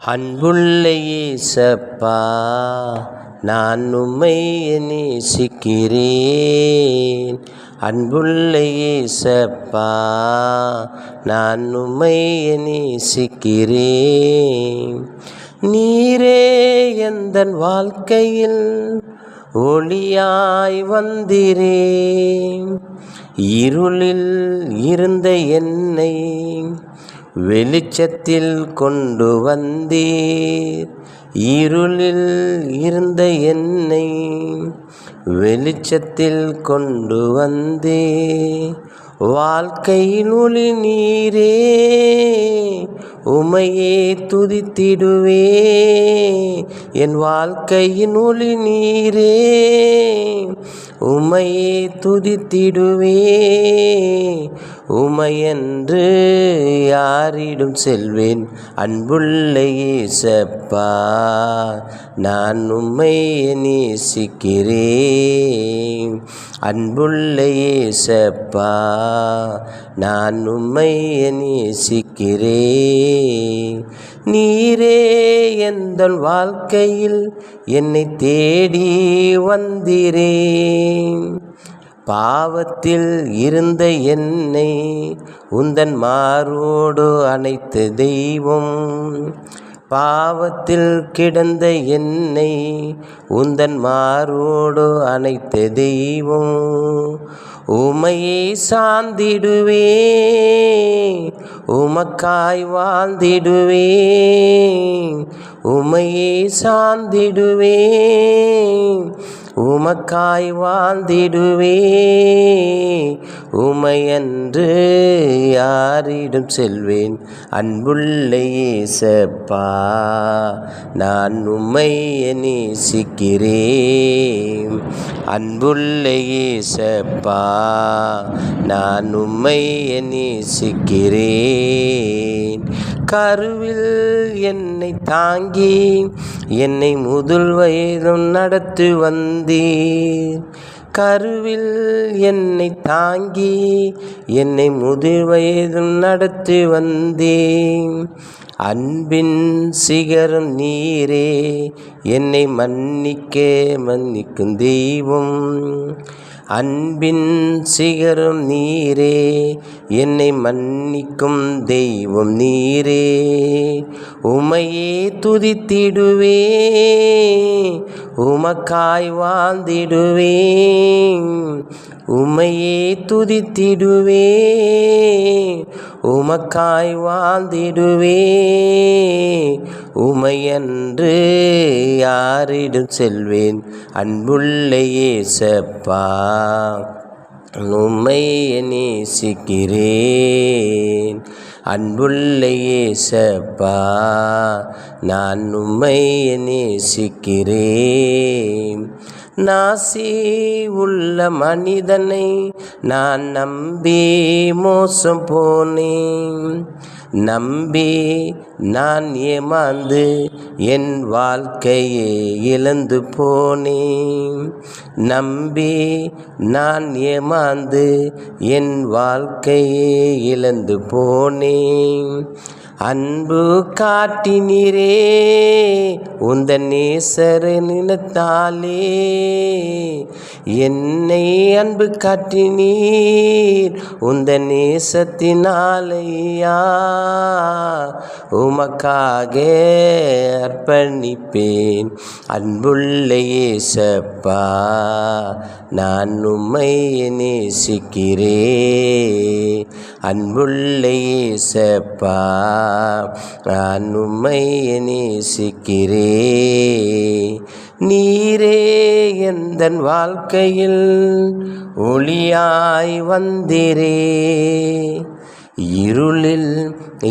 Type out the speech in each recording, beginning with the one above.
அன்புள்ள இயேசப்பா, நான் உம்மை நேசிக்கிறேன். அன்புள்ள இயேசப்பா, நான் உம்மை நேசிக்கிறேன். நீரே எந்தன் வாழ்க்கையில் ஒளியாய் வந்தீரே. இருளில் இருந்த என்னை வெளிச்சத்தில் கொண்டு வந்தீர். இருளில் இருந்த என்னை வெளிச்சத்தில் கொண்டு வந்தீர். வாழ்க்கையின் ஒளி நீரே, உமையே துதித்திடுவே. என் வாழ்க்கையின் ஒளி நீரே, உமையே துதித்திடுவே. உமையன்று யாரிடம் செல்வேன்? அன்புள்ள இயேசப்பா, நான் உம்மை நேசிக்கிறேன். அன்புள்ள இயேசப்பா, நான் உம்மை நேசிக்கிறேன். நீரே எந்தன் வாழ்க்கையில் என்னை தேடி வந்தீரே. பாவத்தில் இருந்த என்னை உந்தன் மாரோடு அணைத்த தெய்வம். பாவத்தில் கிடந்த என்னை உந்தன் மாரோடு அணைத்த தெய்வம். உமையை சார்ந்திடுவே, உமக்காய் வாழ்ந்திடுவே. உமையை சார்ந்திடுவே, உமக்காய் வாழ்ந்திடுவே. உமையன்று யாரிடம் செல்வேன்? அன்புள்ள இயேசப்பா, நான் உம்மை நேசிக்கிறேன். அன்புள்ள இயேசப்பா, நான் உம்மை நேசிக்கிறேன். கருவில் என்னை தாங்கி என்னை முதல் வயதும் நடத்தி வந்தீர். கருவில் என்னை தாங்கி என்னை முதல் வயதும் நடத்தி வந்தேன். அன்பின் சிகரம் நீரே, என்னை மன்னிக்கும் தெய்வம். அன்பின் சிகரம் நீரே, என்னை மன்னிக்கும் தெய்வம் நீரே. உமையே துதித்திடுவே, உமக்காய் வாழ்ந்திடுவே. உமையே துதித்திடுவே, உமக்காய் வாழ்ந்திடுவே. உமையன்று யாரிடம் செல்வேன்? அன்புள்ள இயேசப்பா, உம்மை நேசிக்கிறேன். அன்புள்ள இயேசப்பா, நான் உம்மை நேசிக்கிறேன். நாசி உள்ள மனிதனை நான் நம்பி மோசம் போனேன். நம்பி நான் ஏமாந்து என் வாழ்க்கையை இழந்து போனேன். நம்பி நான் ஏமாந்து என் வாழ்க்கையை இழந்து போனேன். அன்பு காட்டினீரே, உந்தன் நேசரை நினைத்தாலே. என்னை அன்பு காட்டினீர் உந்தன் நேசத்தினாலையா. உமக்காக அர்ப்பணிப்பேன். அன்புள்ள இயேசப்பா, நான் உம்மை நேசிக்கிறேன். அன்புள்ள இயேசப்பா, நான் உம்மை நேசிக்கிறேன். நீரே எந்தன் வாழ்க்கையில் ஒளியாய் வந்தீரே. இருளில்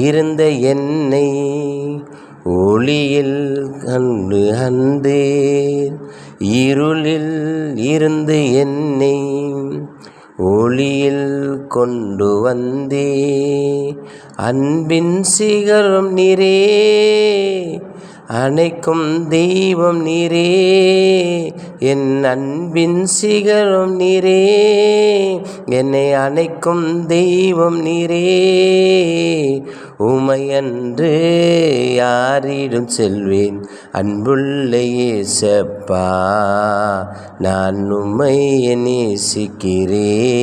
இருந்த என்னை ஒளியில் கண்டேன். இருளில் இருந்து என்னை ஒளியில் கொண்டு வந்தே. அன்பின் சிகரம் நீரே, அணைக்கும் தெய்வம் நீரே, என் அன்பின் சிகரம் நீரே, என்னை அணைக்கும் தெய்வம் நீரே. உமையன்று யாரிடம் செல்வேன் அன்புள்ள இயேசப்பா, நான் உம்மை நேசிக்கிறேன்.